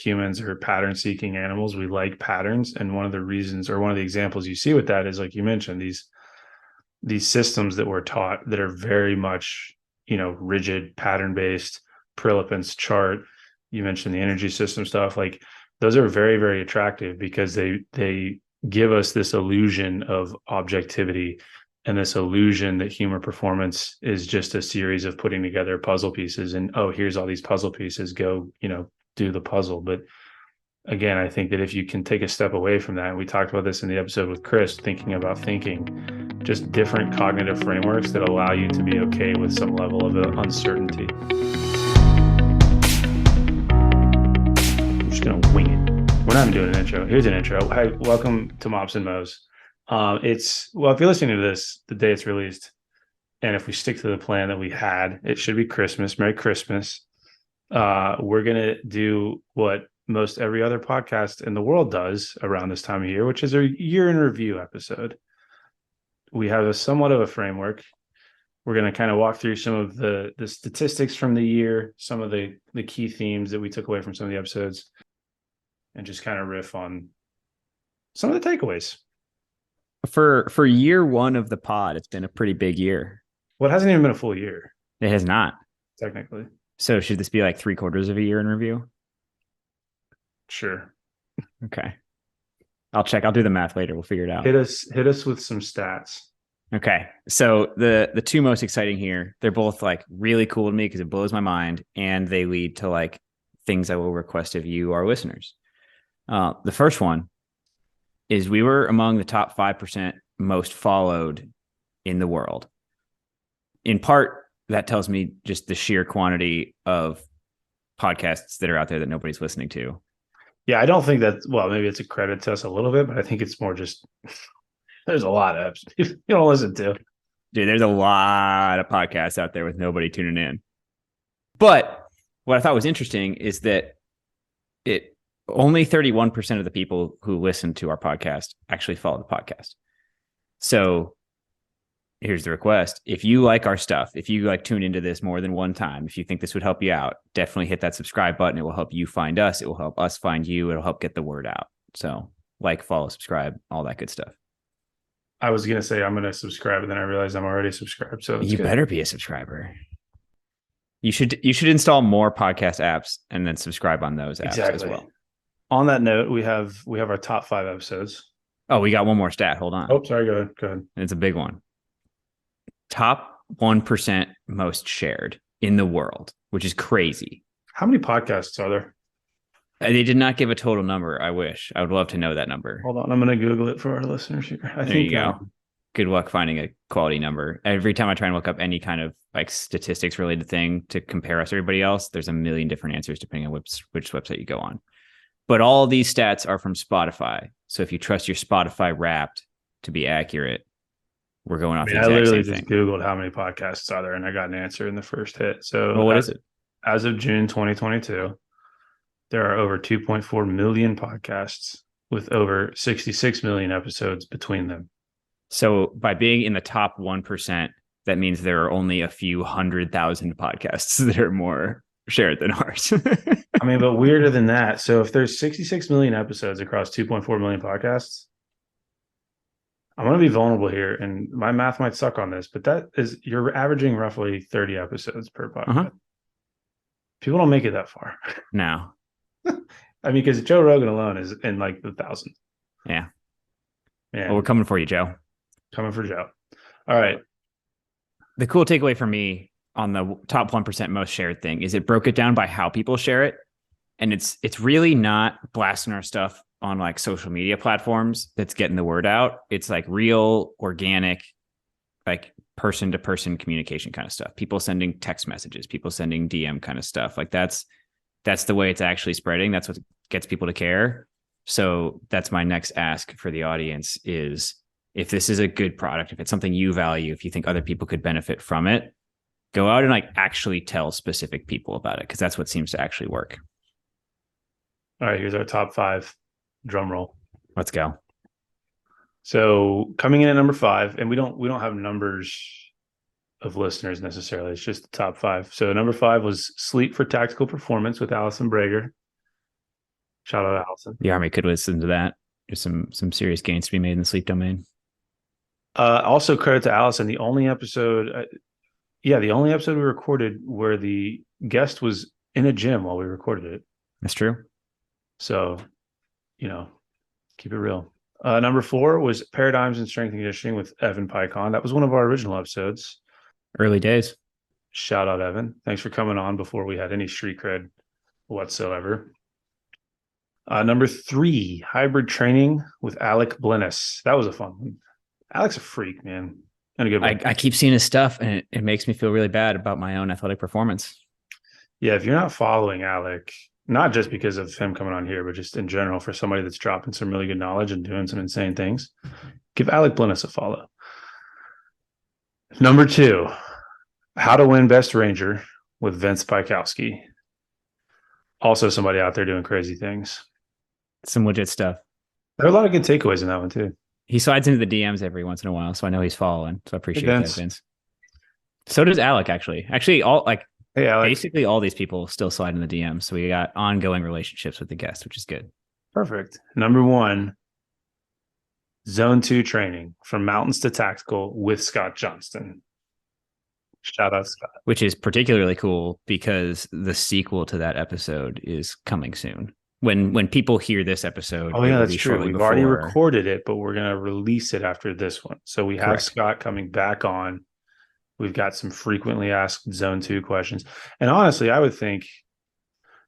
humans are pattern seeking animals. We like patterns. And one of the reasons, or one of the examples you see with that is, like you mentioned, these systems that we're taught that are very much, rigid, pattern based, Prilipin's chart. You mentioned the energy system stuff. Like those are very, very attractive because they give us this illusion of objectivity and this illusion that human performance is just a series of putting together puzzle pieces and, oh, here's all these puzzle pieces, go, do the puzzle. But again, I think that if you can take a step away from that, and we talked about this in the episode with Chris, thinking about thinking, just different cognitive frameworks that allow you to be okay with some level of uncertainty. I'm just going to wing it. We're not doing an intro. Here's an intro. Hi, welcome to MOPs and MOEs. If you're listening to this the day it's released, and if we stick to the plan that we had, it should be Christmas. Merry Christmas. We're going to do what most every other podcast in the world does around this time of year, which is a year in review episode. We have somewhat of a framework. We're going to kind of walk through some of the statistics from the year, some of the key themes that we took away from some of the episodes, and just kind of riff on some of the takeaways. For year one of the pod, it's been a pretty big year. Well, it hasn't even been a full year. It has not. Technically. So should this be like 3/4 of a year in review? Sure. Okay. I'll check. I'll do the math later. We'll figure it out. Hit us with some stats. Okay. So the two most exciting here, they're both like really cool to me because it blows my mind and they lead to like things I will request of you, our listeners. The first one is we were among the top 5% most followed in the world. In part, that tells me just the sheer quantity of podcasts that are out there that nobody's listening to. Yeah, I don't think that, maybe it's a credit to us a little bit, but I think it's more just, there's a lot of apps you don't listen to. Dude, there's a lot of podcasts out there with nobody tuning in. But what I thought was interesting is that only 31% of the people who listen to our podcast actually follow the podcast. So here's the request. If you like our stuff, if you like tune into this more than one time, if you think this would help you out, definitely hit that subscribe button. It will help you find us. It will help us find you. It'll help get the word out. So like, follow, subscribe, all that good stuff. I was going to say I'm going to subscribe, and then I realized I'm already subscribed. So you better be a subscriber. You should install more podcast apps and then subscribe on those apps as well. On that note, we have our top 5 episodes. Oh, we got one more stat. Hold on. Oh, sorry. Go ahead. It's a big one. Top 1% most shared in the world, which is crazy. How many podcasts are there? They did not give a total number. I wish. I would love to know that number. Hold on. I'm going to Google it for our listeners here. There you go. Good luck finding a quality number. Every time I try and look up any kind of like statistics related thing to compare us to everybody else, there's a million different answers depending on which website you go on. But all of these stats are from Spotify. So if you trust your Spotify Wrapped to be accurate, we're going off the exact same thing. I literally just Googled how many podcasts are there, and I got an answer in the first hit. So what is it? As of June 2022, there are over 2.4 million podcasts with over 66 million episodes between them. So by being in the top 1%, that means there are only a few 100,000 podcasts that are more shared than ours. I mean, but weirder than that. So if there's 66 million episodes across 2.4 million podcasts, I'm going to be vulnerable here, and my math might suck on this, but that is, you're averaging roughly 30 episodes per podcast. Uh-huh. People don't make it that far. No. I mean, because Joe Rogan alone is in like the thousands. Yeah. Well, we're coming for you, Joe. Coming for Joe. All right. The cool takeaway for me on the top 1% most shared thing is it broke it down by how people share it. And it's really not blasting our stuff on like social media platforms that's getting the word out. It's like real, organic, like person to person communication kind of stuff. People sending text messages, people sending DM kind of stuff. Like that's the way it's actually spreading. That's what gets people to care. So that's my next ask for the audience is, if this is a good product, if it's something you value, if you think other people could benefit from it, go out and like actually tell specific people about it, because that's what seems to actually work. All right, here's our top 5. Drum roll. Let's go. So coming in at number 5, and we don't have numbers of listeners necessarily. It's just the top 5. So number 5 was Sleep for Tactical Performance with Allison Brager. Shout out Allison. The Army could listen to that. There's some serious gains to be made in the sleep domain. Also, credit to Allison. The only episode we recorded where the guest was in a gym while we recorded it. That's true. So, keep it real. Number 4 was Paradigms in Strength and Conditioning with Evan Pycon. That was one of our original episodes. Early days. Shout out, Evan. Thanks for coming on before we had any street cred whatsoever. Number 3, Hybrid Training with Alec Blennis. That was a fun one. Alec's a freak, man. And a good one. I keep seeing his stuff, and it makes me feel really bad about my own athletic performance. Yeah, if you're not following Alec, not just because of him coming on here, but just in general, for somebody that's dropping some really good knowledge and doing some insane things, give Alec Blennis a follow. Number 2, How to Win Best Ranger with Vince Pikowski. Also somebody out there doing crazy things. Some legit stuff. There are a lot of good takeaways in that one too. He slides into the DMs every once in a while, so I know he's following. So I appreciate that, Vince. So does Alec, actually. Actually, basically all these people still slide in the DMs. So we got ongoing relationships with the guests, which is good. Perfect. Number 1, Zone 2 training from mountains to tactical with Scott Johnston. Shout out, Scott. Which is particularly cool because the sequel to that episode is coming soon. When people hear this episode, oh yeah, that's true. We've already recorded it, but we're going to release it after this one. So we have Scott coming back on. We've got some frequently asked Zone 2 questions. And honestly, I would think,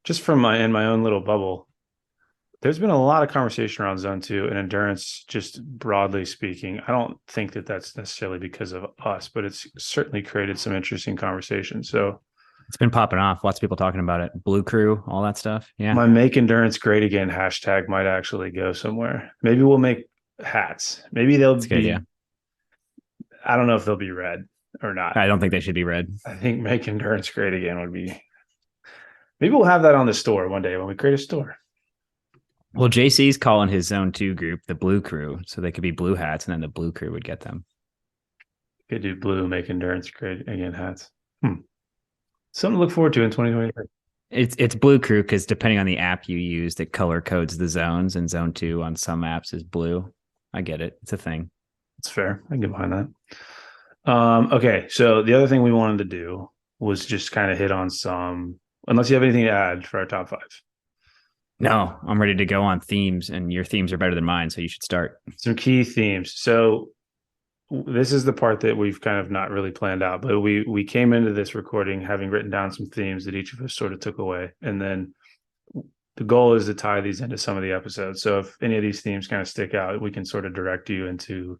just from in my own little bubble, there's been a lot of conversation around Zone 2 and endurance, just broadly speaking. I don't think that that's necessarily because of us, but it's certainly created some interesting conversation. So it's been popping off. Lots of people talking about it. Blue Crew, all that stuff. Yeah. My Make Endurance Great Again hashtag might actually go somewhere. Maybe we'll make hats. Maybe they'll be. Good, yeah. I don't know if they'll be red or not. I don't think they should be red. I think Make Endurance Great Again would be. Maybe we'll have that on the store one day when we create a store. Well, JC's calling his Zone 2 group the Blue Crew, so they could be blue hats, and then the Blue Crew would get them. Could do blue Make Endurance Great Again hats. Something to look forward to in 2023. It's Blue Crew because depending on the app you use, it color codes the zones, and Zone 2 on some apps is blue. I get it. It's a thing. It's fair. I can get behind that. Okay, so the other thing we wanted to do was just kind of hit on some, unless you have anything to add for our top 5. No, I'm ready to go on themes, and your themes are better than mine, so you should start. Some key themes. So this is the part that we've kind of not really planned out, but we came into this recording having written down some themes that each of us sort of took away. And then the goal is to tie these into some of the episodes. So if any of these themes kind of stick out, we can sort of direct you into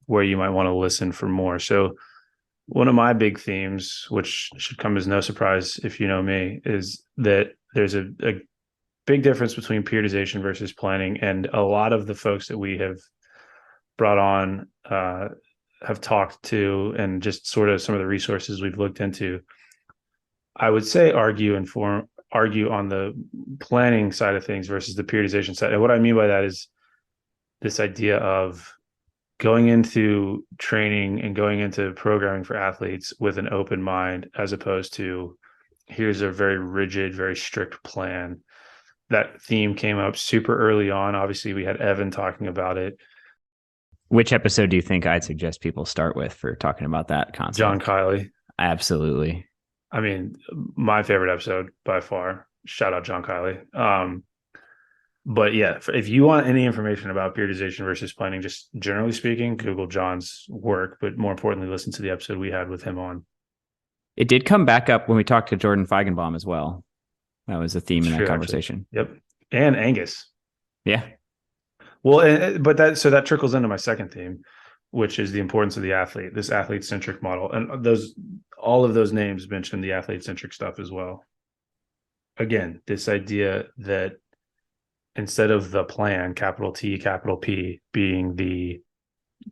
where you might want to listen for more. So one of my big themes, which should come as no surprise if you know me, is that there's a big difference between periodization versus planning. And a lot of the folks that we have brought on have talked to, and just sort of some of the resources we've looked into, I would say argue on the planning side of things versus the periodization side. And what I mean by that is this idea of going into training and going into programming for athletes with an open mind, as opposed to here's a very rigid, very strict plan. That theme came up super early on. Obviously, we had Evan talking about it. Which episode do you think I'd suggest people start with for talking about that concept? John Kiley. Absolutely. I mean, my favorite episode by far. Shout out John Kiley. But yeah, if you want any information about periodization versus planning, just generally speaking, Google John's work, but more importantly, listen to the episode we had with him on. It did come back up when we talked to Jordan Feigenbaum as well. That was a theme in that conversation. Actually. Yep. And Angus. Yeah. Well, but that trickles into my second theme, which is the importance of the athlete, this athlete-centric model. And all of those names mention the athlete-centric stuff as well. Again, this idea that instead of the plan, capital T, capital P, being the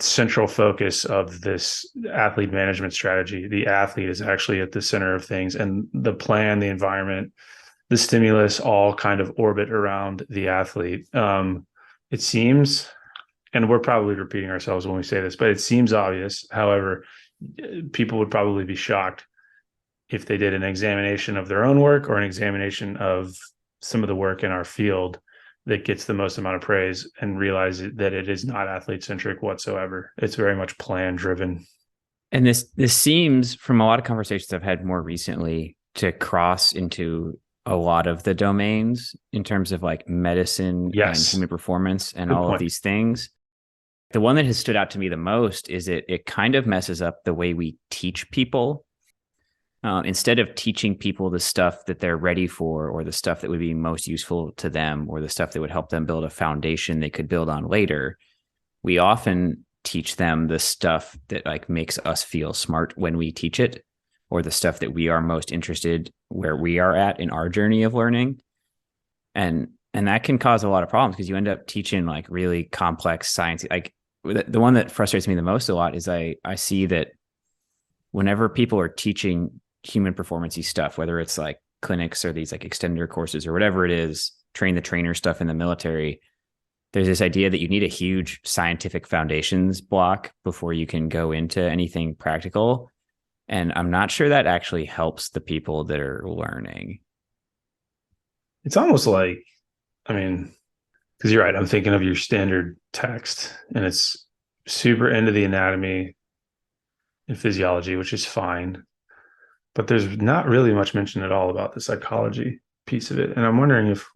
central focus of this athlete management strategy, the athlete is actually at the center of things, and the plan, the environment, the stimulus all kind of orbit around the athlete. It seems, and we're probably repeating ourselves when we say this, but it seems obvious. However, people would probably be shocked if they did an examination of their own work or an examination of some of the work in our field, that gets the most amount of praise, and realize that it is not athlete centric whatsoever. It's very much plan driven. And this seems, from a lot of conversations I've had more recently, to cross into a lot of the domains in terms of like medicine and Yes. human performance and Good all point. of these things. The one that has stood out to me the most is it kind of messes up the way we teach people. Instead of teaching people the stuff that they're ready for, or the stuff that would be most useful to them, or the stuff that would help them build a foundation they could build on later, we often teach them the stuff that like makes us feel smart when we teach it, or the stuff that we are most interested where we are at in our journey of learning. And that can cause a lot of problems, because you end up teaching like really complex science. Like the one that frustrates me the most a lot is I see that whenever people are teaching human performance stuff, whether it's like clinics or these like extender courses or whatever it is, train the trainer stuff in the military, there's this idea that you need a huge scientific foundations block before you can go into anything practical. And I'm not sure that actually helps the people that are learning. It's almost like, I mean, because you're right, I'm thinking of your standard text, and it's super into the anatomy and physiology, which is fine. But there's not really much mention at all about the psychology piece of it. And I'm wondering if,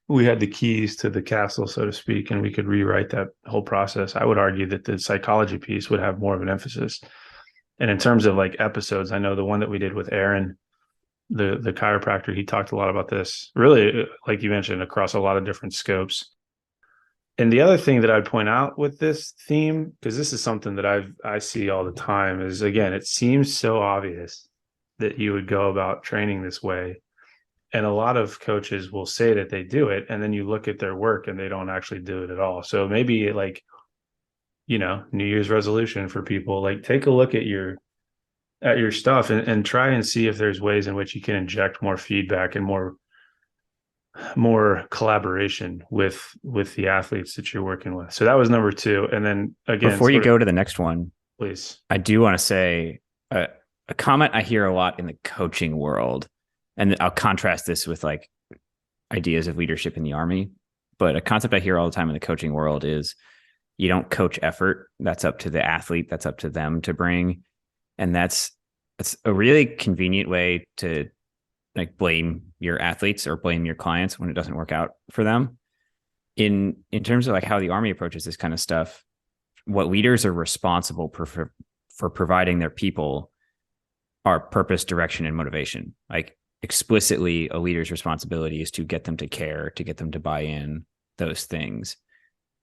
we had the keys to the castle, so to speak, and we could rewrite that whole process. I would argue that the psychology piece would have more of an emphasis. And in terms of like episodes, I know the one that we did with Aaron, the chiropractor, he talked a lot about this, really, like you mentioned, across a lot of different scopes. And the other thing that I'd point out with this theme, because this is something that I see all the time, is again, it seems so obvious that you would go about training this way. And a lot of coaches will say that they do it, and then you look at their work and they don't actually do it at all. So maybe like, New Year's resolution for people, like take a look at your stuff, and try and see if there's ways in which you can inject more feedback and more collaboration with the athletes that you're working with. So that was number two. And then again, Before you go to the next one, please. I do want to say a comment I hear a lot in the coaching world, and I'll contrast this with like ideas of leadership in the Army, but a concept I hear all the time in the coaching world is you don't coach effort. That's up to the athlete. That's up to them to bring. And that's a really convenient way to like blame your athletes or blame your clients when it doesn't work out for them. In terms of like how the Army approaches this kind of stuff, what leaders are responsible for providing their people are purpose, direction, and motivation. Like explicitly, a leader's responsibility is to get them to care, to get them to buy in, those things.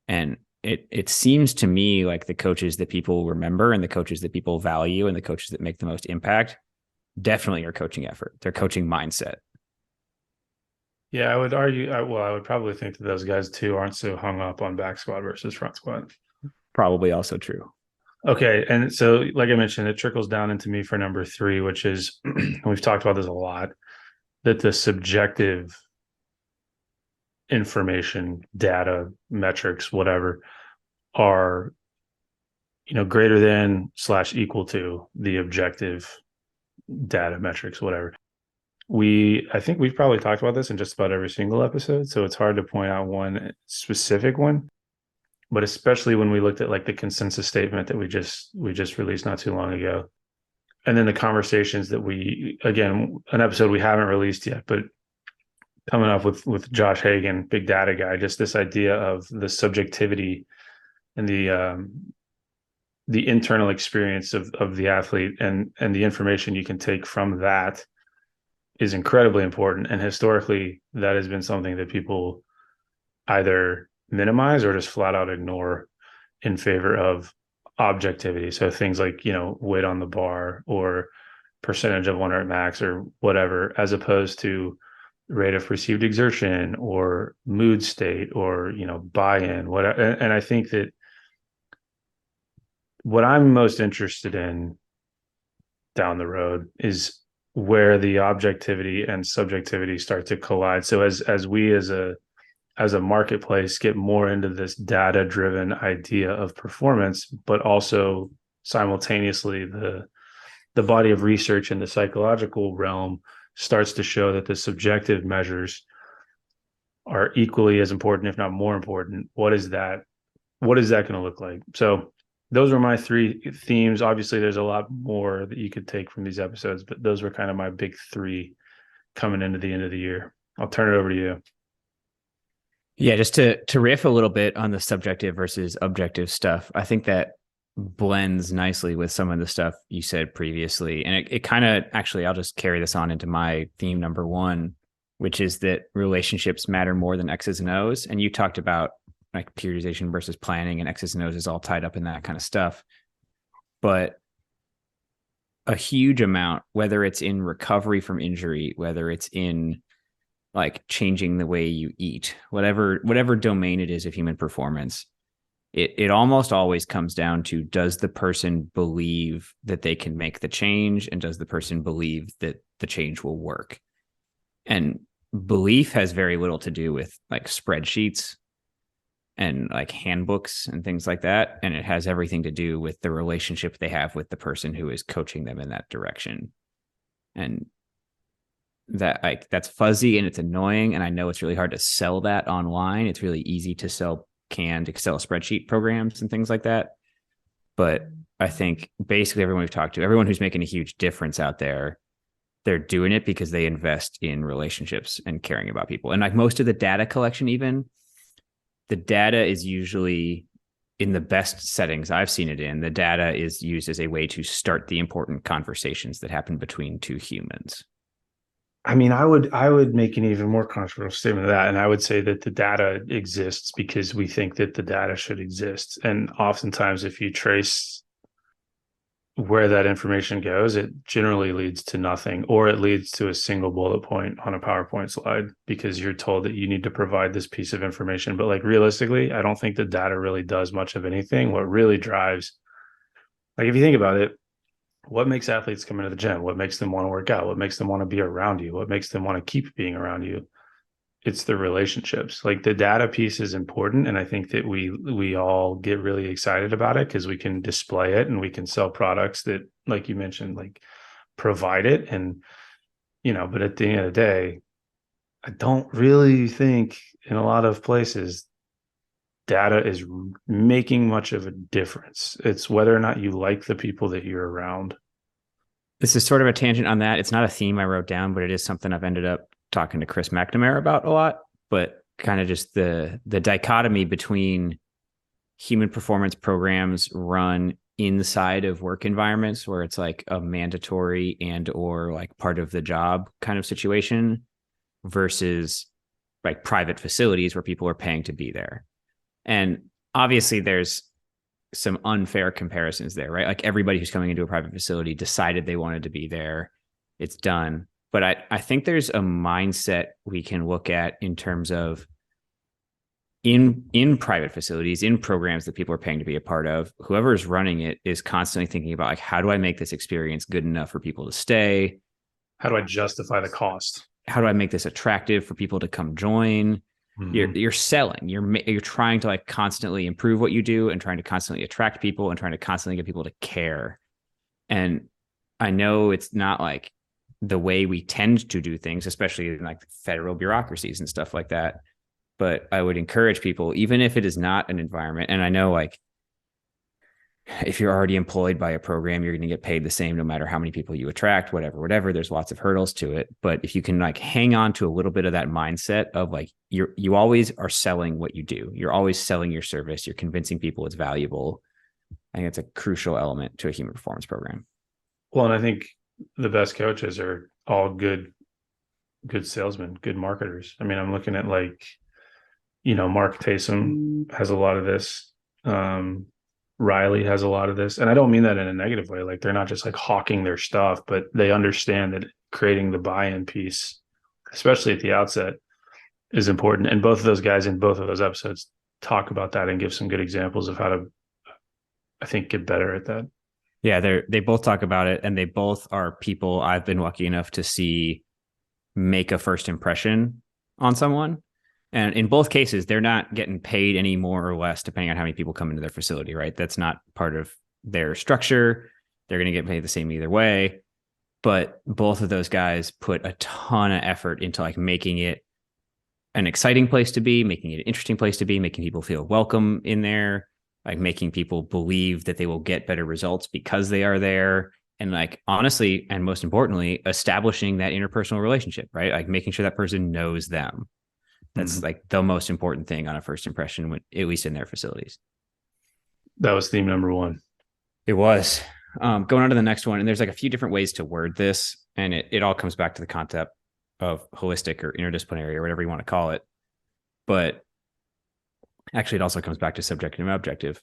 And it seems to me like the coaches that people remember, and the coaches that people value, and the coaches that make the most impact definitely are coaching effort. They're coaching mindset. Yeah, I would argue. I would probably think that those guys too aren't so hung up on back squat versus front squat. Probably also true. Okay. And so, like I mentioned, it trickles down into me for number three, which is, we've talked about this a lot, that the subjective information, data, metrics, whatever, are, greater than / equal to the objective data, metrics, whatever. I think we've probably talked about this in just about every single episode, so it's hard to point out one specific one. But especially when we looked at like the consensus statement that we just released not too long ago, and then the conversations that again, an episode we haven't released yet, but coming up with Josh Hagan, big data guy, just this idea of the subjectivity and the internal experience of the athlete, and the information you can take from that is incredibly important. And historically, that has been something that people either minimize or just flat out ignore in favor of objectivity. So things like, weight on the bar or percentage of 1 rep max or whatever, as opposed to rate of perceived exertion or mood state or, buy-in, whatever. And I think that what I'm most interested in down the road is where the objectivity and subjectivity start to collide. So as we as a marketplace get more into this data driven idea of performance, but also simultaneously the body of research in the psychological realm starts to show that the subjective measures are equally as important, if not more important. What is that going to look like? So those were my three themes. Obviously, there's a lot more that you could take from these episodes, but those were kind of my big three coming into the end of the year. I'll turn it over to you. Yeah, just to riff a little bit on the subjective versus objective stuff, I think that blends nicely with some of the stuff you said previously. And it kind of actually, I'll just carry this on into my theme number one, which is that relationships matter more than X's and O's. And you talked about like periodization versus planning, and X's and O's is all tied up in that kind of stuff. But a huge amount, whether it's in recovery from injury, whether it's in like changing the way you eat, whatever domain it is of human performance, it almost always comes down to, does the person believe that they can make the change, and does the person believe that the change will work? And belief has very little to do with like spreadsheets and like handbooks and things like that, and it has everything to do with the relationship they have with the person who is coaching them in that direction. And that, like, that's fuzzy and it's annoying, and I know it's really hard to sell that online. It's really easy to sell canned Excel spreadsheet programs and things like that, but I think basically everyone we've talked to, everyone who's making a huge difference out there, they're doing it because they invest in relationships and caring about people. And like most of the data collection, even the data is usually, in the best settings I've seen it in, the data is used as a way to start the important conversations that happen between two humans. I mean, I would make an even more controversial statement of that, and I would say that the data exists because we think that the data should exist. And oftentimes, if you trace where that information goes, it generally leads to nothing, or it leads to a single bullet point on a PowerPoint slide because you're told that you need to provide this piece of information. But like realistically, I don't think the data really does much of anything. What really drives, like if you think about it, what makes athletes come into the gym? What makes them want to work out? What makes them want to be around you? What makes them want to keep being around you? It's the relationships. Like the data piece is important, and I think that we all get really excited about it because we can display it and we can sell products that, like you mentioned, like provide it. And but at the end of the day, I don't really think in a lot of places data is making much of a difference. It's whether or not you like the people that you're around. This is sort of a tangent on that. It's not a theme I wrote down, but it is something I've ended up talking to Chris McNamara about a lot. But kind of just the dichotomy between human performance programs run inside of work environments where it's like a mandatory and or like part of the job kind of situation versus like private facilities where people are paying to be there. And obviously there's some unfair comparisons there, right? Like everybody who's coming into a private facility decided they wanted to be there. It's done. But I think there's a mindset we can look at in terms of in private facilities, in programs that people are paying to be a part of, whoever is running it is constantly thinking about like, how do I make this experience good enough for people to stay? How do I justify the cost? How do I make this attractive for people to come join? You're selling, you're trying to like constantly improve what you do and trying to constantly attract people and trying to constantly get people to care. And I know it's not like the way we tend to do things, especially in like federal bureaucracies and stuff like that. But I would encourage people, even if it is not an environment, and I know like if you're already employed by a program, you're going to get paid the same no matter how many people you attract, whatever. There's lots of hurdles to it. But if you can like hang on to a little bit of that mindset of like you always are selling what you do. You're always selling your service. You're convincing people it's valuable. I think it's a crucial element to a human performance program. Well, and I think the best coaches are all good salesmen, good marketers. I mean, I'm looking at like, Mark Taysom has a lot of this. Riley has a lot of this. And I don't mean that in a negative way. Like they're not just like hawking their stuff, but they understand that creating the buy-in piece, especially at the outset, is important. And both of those guys in both of those episodes talk about that and give some good examples of how to, I think, get better at that. Yeah, they both talk about it, and they both are people I've been lucky enough to see make a first impression on someone. And in both cases, they're not getting paid any more or less depending on how many people come into their facility, right? That's not part of their structure. They're going to get paid the same either way. But both of those guys put a ton of effort into like making it an exciting place to be, making it an interesting place to be, making people feel welcome in there, like making people believe that they will get better results because they are there. And like, honestly, and most importantly, establishing that interpersonal relationship, right? Like making sure that person knows them. That's like the most important thing on a first impression, when, at least in their facilities. That was theme number one. It was. Going on to the next one, and there's like a few different ways to word this, and it all comes back to the concept of holistic or interdisciplinary or whatever you want to call it. But actually, it also comes back to subjective and objective.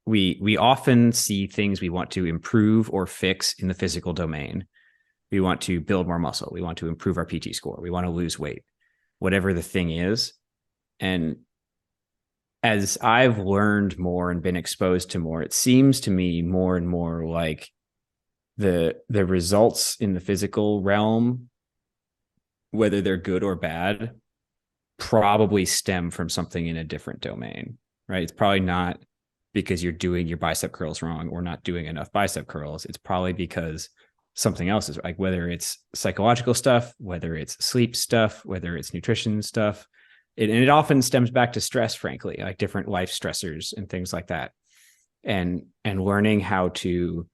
We often see things we want to improve or fix in the physical domain. We want to build more muscle. We want to improve our PT score. We want to lose weight, whatever the thing is. And as I've learned more and been exposed to more, it seems to me more and more like the results in the physical realm, whether they're good or bad, probably stem from something in a different domain, right? It's probably not because you're doing your bicep curls wrong or not doing enough bicep curls. It's probably because something else is, like, whether it's psychological stuff, whether it's sleep stuff, whether it's nutrition stuff. And it often stems back to stress, frankly, like different life stressors and things like that. And learning how to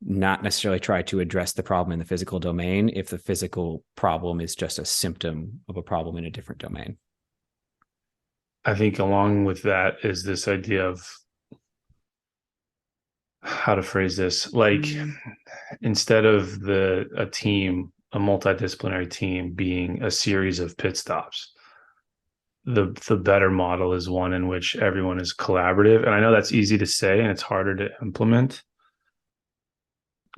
not necessarily try to address the problem in the physical domain if the physical problem is just a symptom of a problem in a different domain. I think along with that is this idea of how to phrase this. Like, instead of a multidisciplinary team being a series of pit stops, the better model is one in which everyone is collaborative. And I know that's easy to say and it's harder to implement.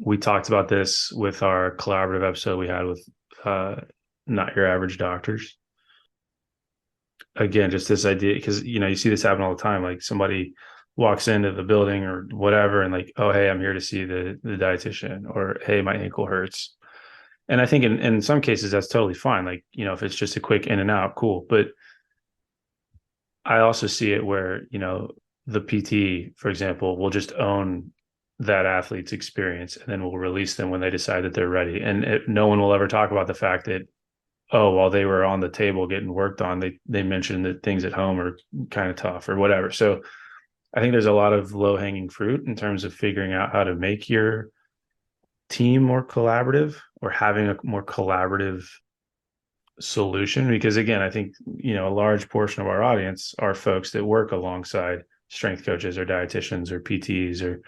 We talked about this with our collaborative episode we had with Not Your Average Doctors. Again, just this idea, because you see this happen all the time. Like, somebody walks into the building or whatever and like, oh, hey, I'm here to see the dietitian, or hey, my ankle hurts. And I think in some cases that's totally fine. Like, if it's just a quick in and out, cool. But I also see it where, the PT, for example, will just own that athlete's experience and then we'll release them when they decide that they're ready. And no one will ever talk about the fact that, oh, while they were on the table getting worked on, they mentioned that things at home are kind of tough or whatever. So I think there's a lot of low hanging fruit in terms of figuring out how to make your team more collaborative or having a more collaborative solution. Because again, I think, a large portion of our audience are folks that work alongside strength coaches or dietitians or PTs or,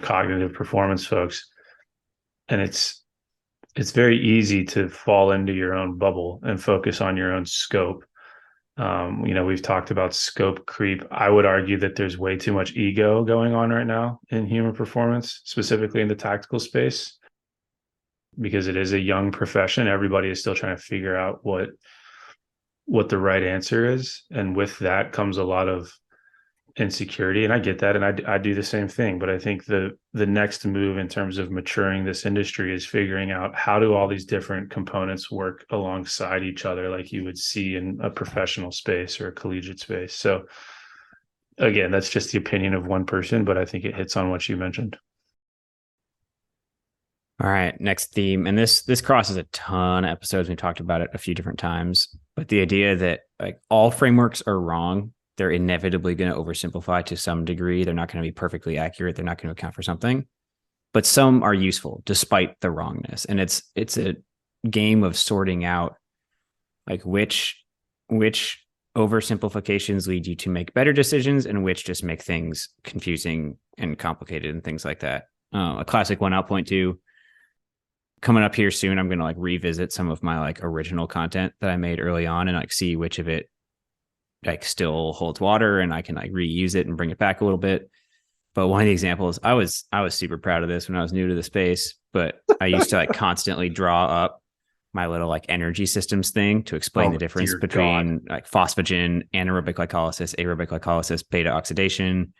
cognitive performance folks. And it's very easy to fall into your own bubble and focus on your own scope. We've talked about scope creep. I would argue that there's way too much ego going on right now in human performance, specifically in the tactical space, because it is a young profession. Everybody is still trying to figure out what the right answer is. And with that comes a lot of insecurity. And I get that. And I do the same thing. But I think the next move in terms of maturing this industry is figuring out how do all these different components work alongside each other, like you would see in a professional space or a collegiate space. So again, that's just the opinion of one person, but I think it hits on what you mentioned. All right, next theme. And this crosses a ton of episodes. We talked about it a few different times, but the idea that like all frameworks are wrong. They're inevitably going to oversimplify to some degree. They're not going to be perfectly accurate. They're not going to account for something, but some are useful despite the wrongness. And it's a game of sorting out like which oversimplifications lead you to make better decisions and which just make things confusing and complicated and things like that. A classic one I'll point to coming up here soon. I'm going to like revisit some of my like original content that I made early on and like see which of it like still holds water and I can like reuse it and bring it back a little bit. But one of the examples, I was super proud of this when I was new to the space, but I used to like constantly draw up my little like energy systems thing to explain the difference between like phosphagen, anaerobic glycolysis, aerobic glycolysis, beta oxidation.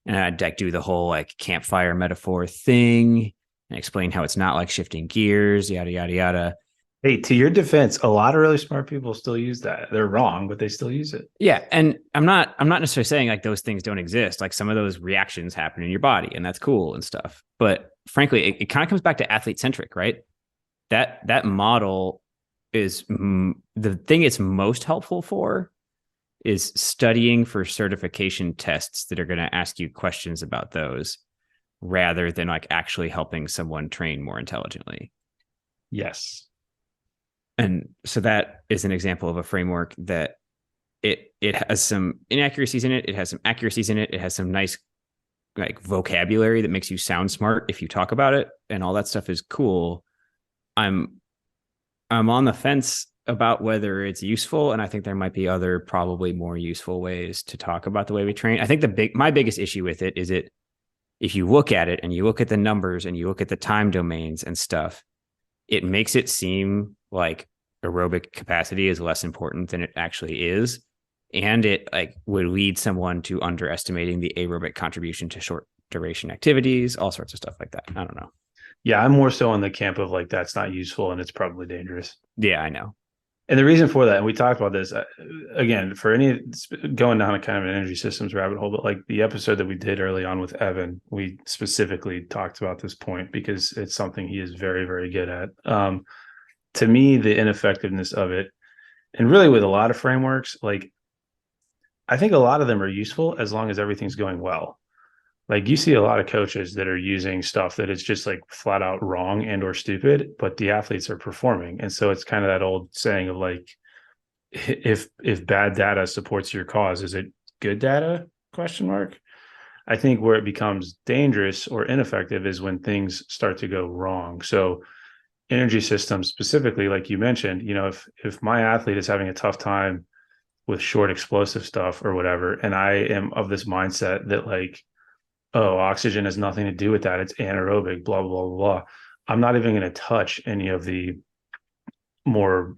And I'd like do the whole like campfire metaphor thing and explain how it's not like shifting gears, yada, yada, yada. Hey, to your defense, a lot of really smart people still use that. They're wrong, but they still use it. Yeah. And I'm not necessarily saying like those things don't exist. Like some of those reactions happen in your body and that's cool and stuff. But frankly, it kind of comes back to athlete centric, right? That model is the thing it's most helpful for is studying for certification tests that are going to ask you questions about those rather than like actually helping someone train more intelligently. Yes. And so that is an example of a framework that it has some inaccuracies in it. It has some accuracies in it. It has some nice like vocabulary that makes you sound smart if you talk about it, and all that stuff is cool. I'm on the fence about whether it's useful, and I think there might be other probably more useful ways to talk about the way we train. I think my biggest issue with it is if you look at it and you look at the numbers and you look at the time domains and stuff, it makes it seem like aerobic capacity is less important than it actually is. And it like would lead someone to underestimating the aerobic contribution to short duration activities, all sorts of stuff like that. I don't know. Yeah, I'm more so in the camp of like that's not useful and it's probably dangerous. Yeah, I know. And the reason for that, and we talked about this again, for any going down a kind of an energy systems rabbit hole, but like the episode that we did early on with Evan, we specifically talked about this point because it's something he is very, very good at. To me, the ineffectiveness of it, and really with a lot of frameworks, like I think a lot of them are useful as long as everything's going well. Like you see a lot of coaches that are using stuff that is just like flat out wrong and or stupid, but the athletes are performing. And so it's kind of that old saying of like, if bad data supports your cause, is it good data? Question mark. I think where it becomes dangerous or ineffective is when things start to go wrong. So energy systems specifically, like you mentioned, if my athlete is having a tough time with short explosive stuff or whatever, and I am of this mindset that like, oh, oxygen has nothing to do with that. It's anaerobic, blah, blah, blah, blah. I'm not even going to touch any of the more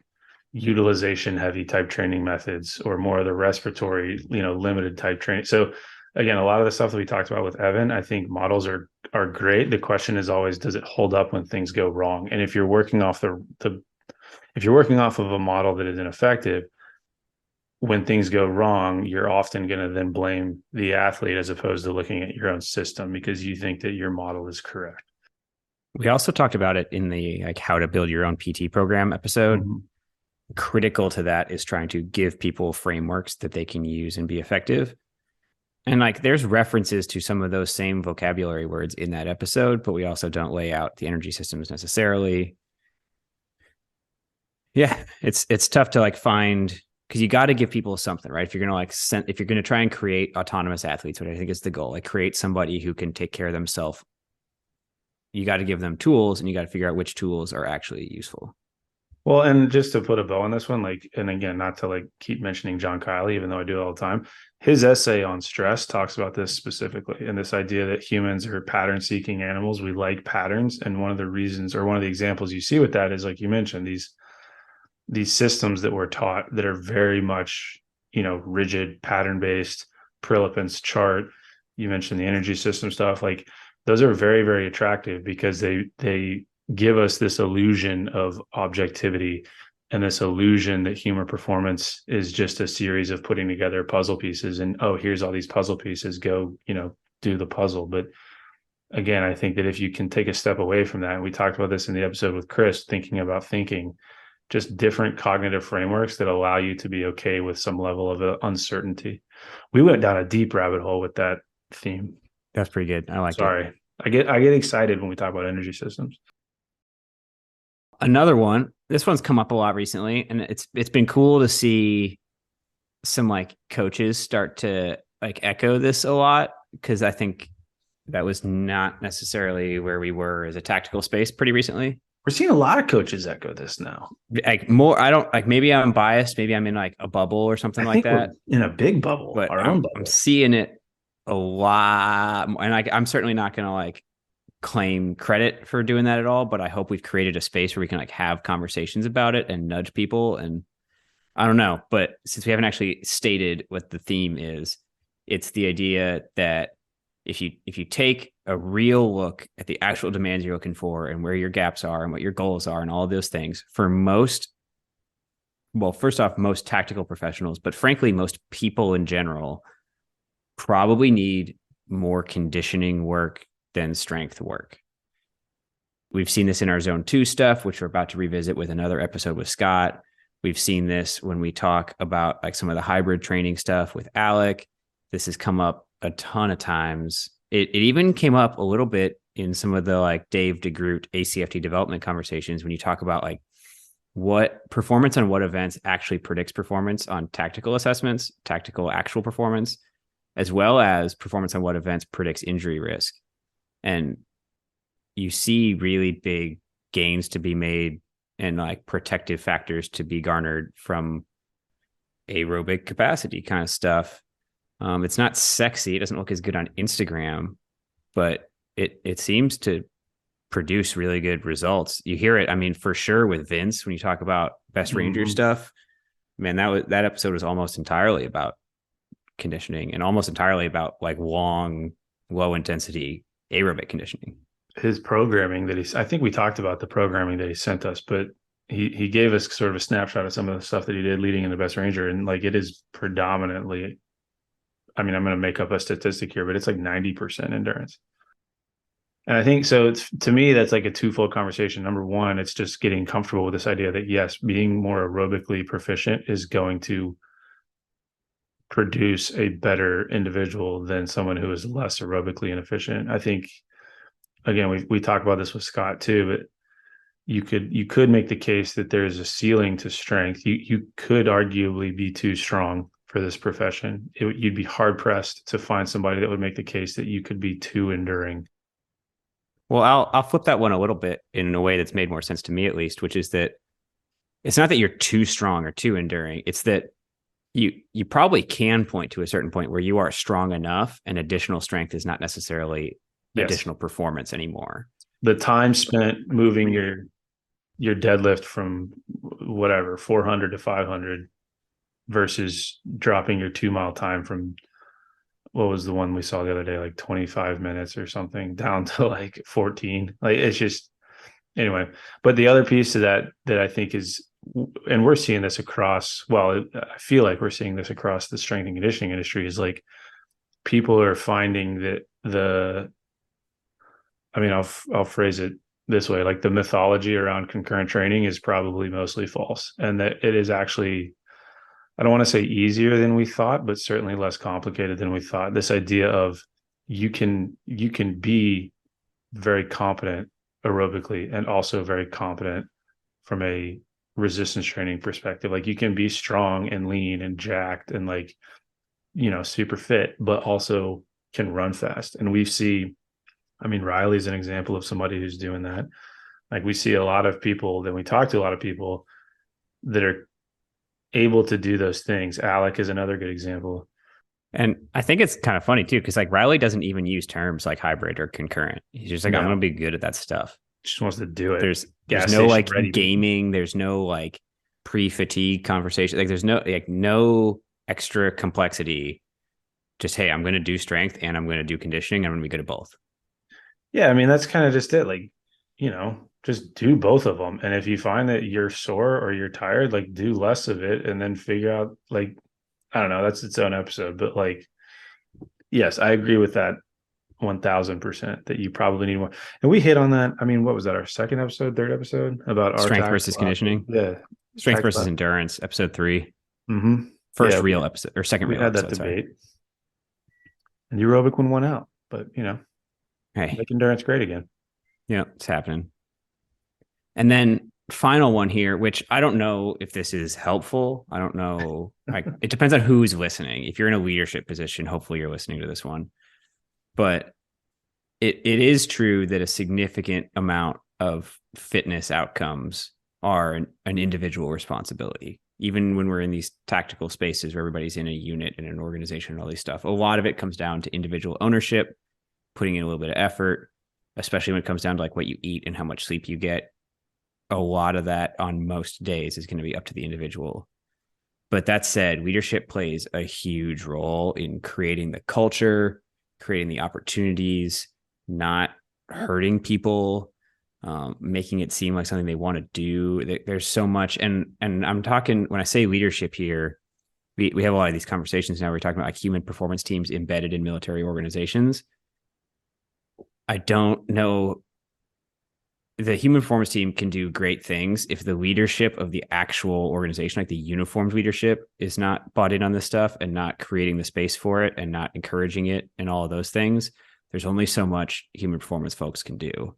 utilization heavy type training methods or more of the respiratory, limited type training. So again, a lot of the stuff that we talked about with Evan, I think models are great. The question is always, does it hold up when things go wrong? And if you're working off if you're working off of a model that is ineffective, when things go wrong, you're often going to then blame the athlete as opposed to looking at your own system because you think that your model is correct. We also talked about it in the like how to build your own PT program episode. Mm-hmm. Critical to that is trying to give people frameworks that they can use and be effective. And like there's references to some of those same vocabulary words in that episode, but we also don't lay out the energy systems necessarily. Yeah, it's tough to like find, because you got to give people something, right? If you're going to if you're going to try and create autonomous athletes, what I think is the goal, like create somebody who can take care of themselves, you got to give them tools and you got to figure out which tools are actually useful. Well, and just to put a bow on this one, like, and again, not to like keep mentioning John Kiley, even though I do it all the time, his essay on stress talks about this specifically, and this idea that humans are pattern seeking animals. We like patterns. And one of the reasons, or one of the examples you see with that is, like you mentioned, these systems that we're taught that are very much, rigid, pattern based, Prilipin's chart. You mentioned the energy system stuff. Like those are very, very attractive because they give us this illusion of objectivity and this illusion that human performance is just a series of putting together puzzle pieces and, oh, here's all these puzzle pieces, go, do the puzzle. But again, I think that if you can take a step away from that, and we talked about this in the episode with Chris, thinking about thinking, just different cognitive frameworks that allow you to be okay with some level of uncertainty. We went down a deep rabbit hole with that theme. That's pretty good. I like it. Sorry. I get excited when we talk about energy systems. Another one, this one's come up a lot recently, and it's been cool to see some like coaches start to like echo this a lot, because I think that was not necessarily where we were as a tactical space pretty recently. We're seeing a lot of coaches echo this now. Like more, I don't like, maybe I'm biased, maybe I'm in like a bubble or something like that. In a big bubble, but our own bubble. I'm seeing it a lot, and I'm certainly not going to like claim credit for doing that at all, but I hope we've created a space where we can like have conversations about it and nudge people. And I don't know, but since we haven't actually stated what the theme is, it's the idea that if you take a real look at the actual demands you're looking for and where your gaps are and what your goals are and all of those things, for most, well, first off, most tactical professionals, but frankly, most people in general probably need more conditioning work than strength work. we've seen this in our zone 2 stuff, which we're about to revisit with another episode with Scott. We've seen this when we talk about like some of the hybrid training stuff with Alec. This has come up a ton of times. It even came up a little bit in some of the like Dave DeGroot ACFT development conversations when you talk about like what performance on what events actually predicts performance on tactical assessments, tactical actual performance, as well as performance on what events predicts injury risk. And you see really big gains to be made and like protective factors to be garnered from aerobic capacity kind of stuff. It's not sexy. It doesn't look as good on Instagram, but it seems to produce really good results. You hear it. I mean, for sure with Vince, when you talk about best ranger stuff, man, that episode was almost entirely about conditioning and almost entirely about like long, low intensity aerobic conditioning. His programming I think we talked about the programming that he sent us, but he gave us sort of a snapshot of some of the stuff that he did leading into Best Ranger. And like, it is predominantly, I mean, I'm going to make up a statistic here, but it's like 90% endurance. And I think so. To me, that's like a twofold conversation. Number one, it's just getting comfortable with this idea that yes, being more aerobically proficient is going to produce a better individual than someone who is less aerobically inefficient. I think, again, we talk about this with Scott too, but you could make the case that there's a ceiling to strength. You could arguably be too strong for this profession. You'd be hard pressed to find somebody that would make the case that you could be too enduring. Well, I'll flip that one a little bit in a way that's made more sense to me, at least, which is that it's not that you're too strong or too enduring. It's that you probably can point to a certain point where you are strong enough and additional strength is not necessarily additional performance anymore. The time spent moving your deadlift from whatever 400 to 500 versus dropping your 2 mile time from, what was the one we saw the other day, like 25 minutes or something, down to like 14. Like, it's just, anyway. But the other piece to that I think is, and we're seeing this across, well, I feel like we're seeing this across the strength and conditioning industry, is like people are finding that I'll phrase it this way, like the mythology around concurrent training is probably mostly false, and that it is actually, I don't want to say easier than we thought, but certainly less complicated than we thought. This idea of you can be very competent aerobically and also very competent from a resistance training perspective. Like, you can be strong and lean and jacked and like, super fit, but also can run fast. And Riley's an example of somebody who's doing that. Like, we see a lot of people, then we talk to a lot of people that are able to do those things. Alec is another good example. And I think it's kind of funny too, because like Riley doesn't even use terms like hybrid or concurrent. He's just like, I'm going to be good at that stuff. Just wants to do it. There's no like gaming. There's no like pre-fatigue conversation. Like, there's no extra complexity. Just, hey, I'm going to do strength and I'm going to do conditioning. I'm going to be good at both. Yeah. I mean, that's kind of just it. Like, just do both of them. And if you find that you're sore or you're tired, like, do less of it and then figure out, like, I don't know, that's its own episode. But like, yes, I agree with that 1000% that you probably need more. And we hit on that. I mean, what was that? Our third episode about our strength versus conditioning? Yeah. Strength versus endurance, episode 3. Mm-hmm. First real episode, or second real episode. We had that debate. And the aerobic one won out, but hey, make endurance great again. Yeah, it's happening. And then final one here, which I don't know if this is helpful. I don't know. It depends on who's listening. If you're in a leadership position, hopefully you're listening to this one. But it is true that a significant amount of fitness outcomes are an individual responsibility. Even when we're in these tactical spaces where everybody's in a unit and an organization and all these stuff, a lot of it comes down to individual ownership, putting in a little bit of effort, especially when it comes down to like what you eat and how much sleep you get. A lot of that on most days is going to be up to the individual. But that said, leadership plays a huge role in creating the culture, creating the opportunities, not hurting people, making it seem like something they want to do. There's so much. And I'm talking, when I say leadership here, we have a lot of these conversations now. We're talking about like human performance teams embedded in military organizations. I don't know the human performance team can do great things if the leadership of the actual organization, like the uniformed leadership, is not bought in on this stuff and not creating the space for it and not encouraging it and all of those things. There's only so much human performance folks can do.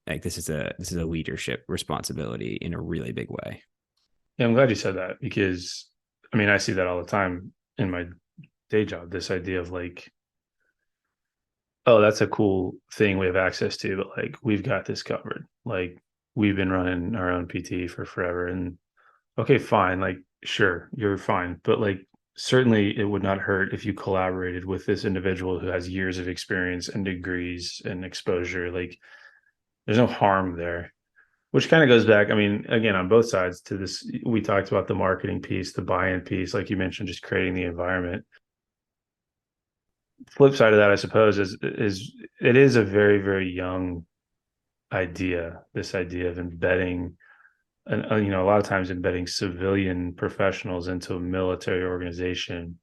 Like this is a leadership responsibility in a really big way. Yeah, I'm glad you said that, because I mean, I see that all the time in my day job, this idea of like, oh, that's a cool thing we have access to, but like we've got this covered. Like we've been running our own PT for forever. And okay, fine, like sure, you're fine. But like certainly it would not hurt if you collaborated with this individual who has years of experience and degrees and exposure. Like there's no harm there. Which kind of goes back, I mean, again, on both sides to this, we talked about the marketing piece, the buy-in piece, like you mentioned, just creating the environment. Flip side of that, I suppose, is it is a very, very young idea, this idea of embedding, and a lot of times embedding civilian professionals into a military organization.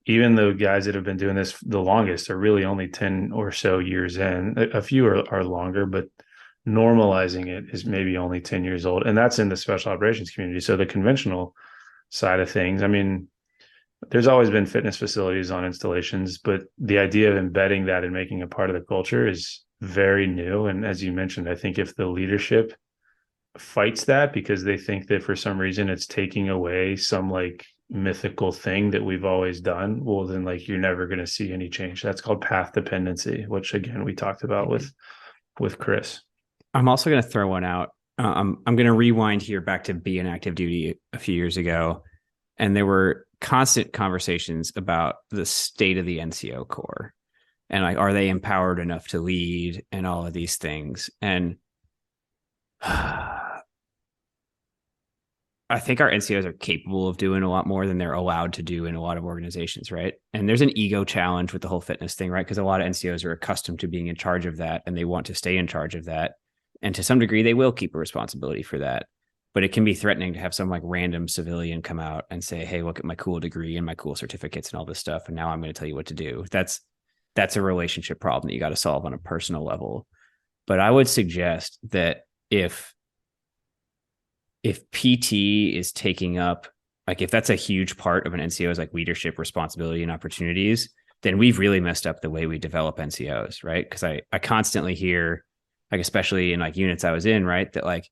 Even the guys that have been doing this the longest are really only 10 or so years in. A few are longer, but normalizing it is maybe only 10 years old. And that's in the special operations community. So the conventional side of things, I mean, there's always been fitness facilities on installations, but the idea of embedding that and making it part of the culture is very new. And as you mentioned, I think if the leadership fights that because they think that for some reason it's taking away some like mythical thing that we've always done, well, then like you're never going to see any change. That's called path dependency, which again, we talked about with Chris. I'm also going to throw one out. I'm going to rewind here back to being active duty a few years ago. And there were constant conversations about the state of the NCO Corps and like, are they empowered enough to lead and all of these things? And I think our NCOs are capable of doing a lot more than they're allowed to do in a lot of organizations, right? And there's an ego challenge with the whole fitness thing, right? Because a lot of NCOs are accustomed to being in charge of that and they want to stay in charge of that. And to some degree, they will keep a responsibility for that. But it can be threatening to have some like random civilian come out and say, hey, look at my cool degree and my cool certificates and all this stuff. And now I'm going to tell you what to do. That's a relationship problem that you got to solve on a personal level. But I would suggest that if PT is taking up, like if that's a huge part of an NCO's like leadership responsibility and opportunities, then we've really messed up the way we develop NCOs, right? Because I constantly hear, like especially in like units I was in, right, that like,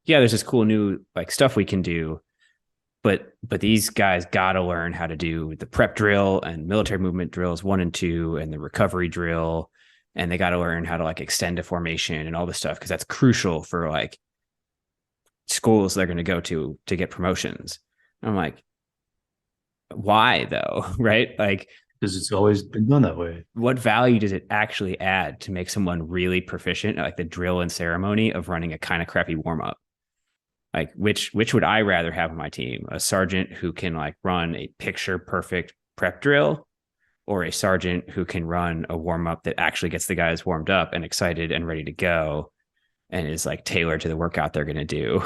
yeah, there's this cool new like stuff we can do, but these guys got to learn how to do the prep drill and military movement drills 1 and 2 and the recovery drill, and they got to learn how to like extend a formation and all this stuff because that's crucial for like schools they're going to go to get promotions. And I'm like, why though? Right? Like, Because it's always been done that way. What value does it actually add to make someone really proficient at like the drill and ceremony of running a kind of crappy warm up? Like which would I rather have on my team? A sergeant who can like run a picture perfect prep drill, or a sergeant who can run a warm up that actually gets the guys warmed up and excited and ready to go and is like tailored to the workout they're going to do?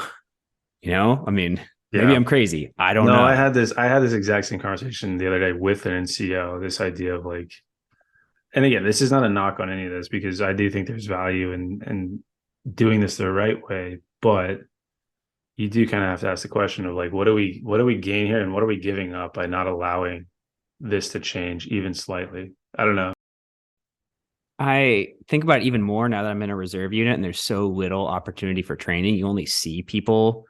I mean, maybe I'm crazy. I don't know. I had this exact same conversation the other day with an NCO, this idea of like, and again, this is not a knock on any of this because I do think there's value in doing this the right way, but you do kind of have to ask the question of like, what do we gain here and what are we giving up by not allowing this to change even slightly? I don't know. I think about it even more now that I'm in a reserve unit and there's so little opportunity for training. You only see people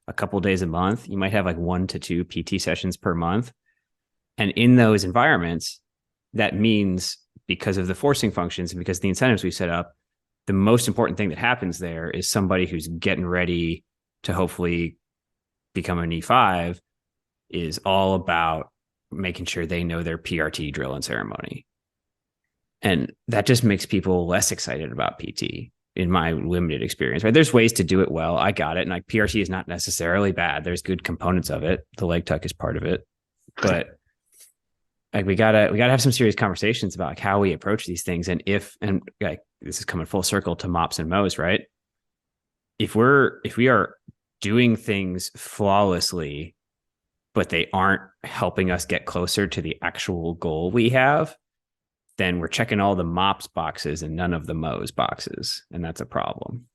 a couple days a month. You might have like 1 to 2 PT sessions per month. And in those environments, that means because of the forcing functions and because of the incentives we set up, the most important thing that happens there is somebody who's getting ready to hopefully become an E5 is all about making sure they know their PRT drill and ceremony. And that just makes people less excited about PT in my limited experience, right? There's ways to do it well. I got it. And like PRT is not necessarily bad. There's good components of it. The leg tuck is part of it, but like we gotta have some serious conversations about like how we approach these things. And like this is coming full circle to MOPs and MOEs, right? If we are doing things flawlessly, but they aren't helping us get closer to the actual goal we have, then we're checking all the MOPS boxes and none of the MOEs boxes. And that's a problem.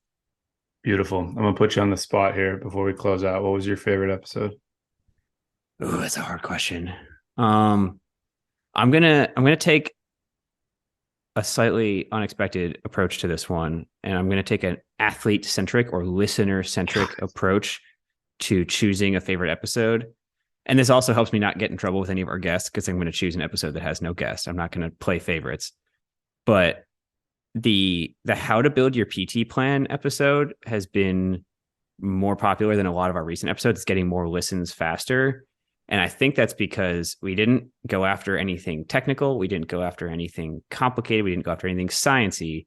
Beautiful. I'm gonna put you on the spot here before we close out. What was your favorite episode? Ooh, that's a hard question. I'm gonna take a slightly unexpected approach to this one, and I'm gonna take an athlete centric or listener centric approach to choosing a favorite episode. And this also helps me not get in trouble with any of our guests because I'm going to choose an episode that has no guest. I'm not going to play favorites. But the how to build your PT plan episode has been more popular than a lot of our recent episodes. It's getting more listens faster. And I think that's because we didn't go after anything technical. We didn't go after anything complicated. We didn't go after anything sciencey.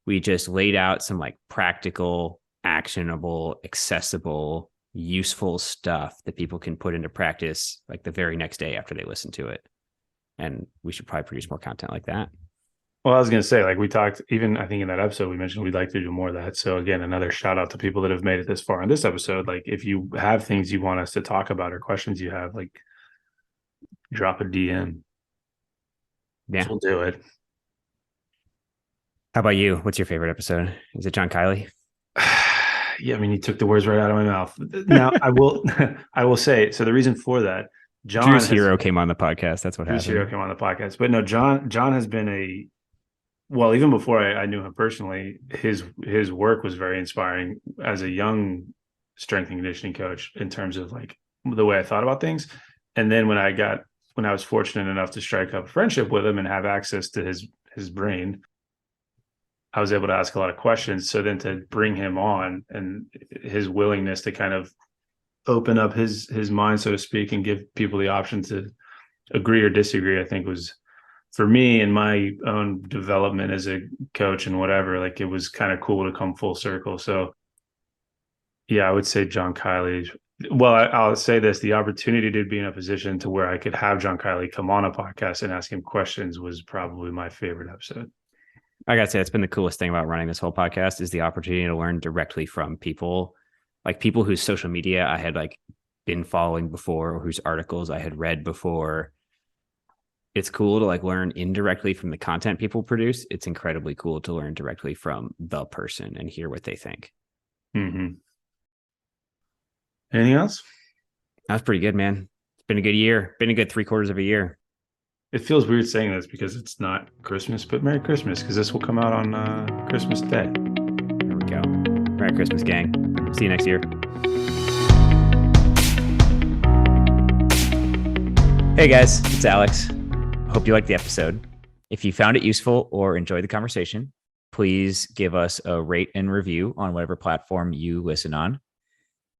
We just laid out some like practical, actionable, accessible, useful stuff that people can put into practice like the very next day after they listen to it. And we should probably produce more content like that. Well, I was going to say, like we talked, even I think in that episode, we mentioned we'd like to do more of that. So again, another shout out to people that have made it this far in this episode. Like if you have things you want us to talk about or questions you have, like drop a DM. Yeah. We'll do it. How about you? What's your favorite episode? Is it John Kiley? Yeah, I mean, you took the words right out of my mouth. Now I will, I will say, so the reason for that, Drew's hero came on the podcast. That's what Drew's happened. hero came on the podcast, but no, John has been well, even before I knew him personally, his work was very inspiring as a young strength and conditioning coach in terms of like the way I thought about things. And then when I was fortunate enough to strike up a friendship with him and have access to his brain, I was able to ask a lot of questions. So then to bring him on and his willingness to kind of open up his mind, so to speak, and give people the option to agree or disagree, I think was, for me in my own development as a coach and whatever, like it was kind of cool to come full circle. So yeah, I would say John Kiley. Well, I'll say this, the opportunity to be in a position to where I could have John Kiley come on a podcast and ask him questions was probably my favorite episode. I gotta say, that's been the coolest thing about running this whole podcast is the opportunity to learn directly from people, like people whose social media I had like been following before or whose articles I had read before. It's cool to like learn indirectly from the content people produce. It's incredibly cool to learn directly from the person and hear what they think. Mm-hmm. Anything else? That was pretty good, man. It's been a good year. Been a good 3/4 of a year. It feels weird saying this because it's not Christmas, but Merry Christmas, because this will come out on Christmas Day. There we go. Merry Christmas, gang. See you next year. Hey guys, it's Alex. Hope you liked the episode. If you found it useful or enjoyed the conversation, please give us a rate and review on whatever platform you listen on.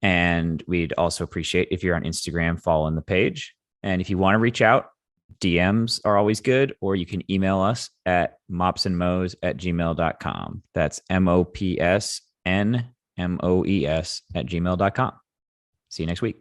And we'd also appreciate if you're on Instagram, following the page. And if you want to reach out, DMs are always good, or you can email us at mopsandmoes@gmail.com. That's MOPSNMOES@gmail.com. See you next week.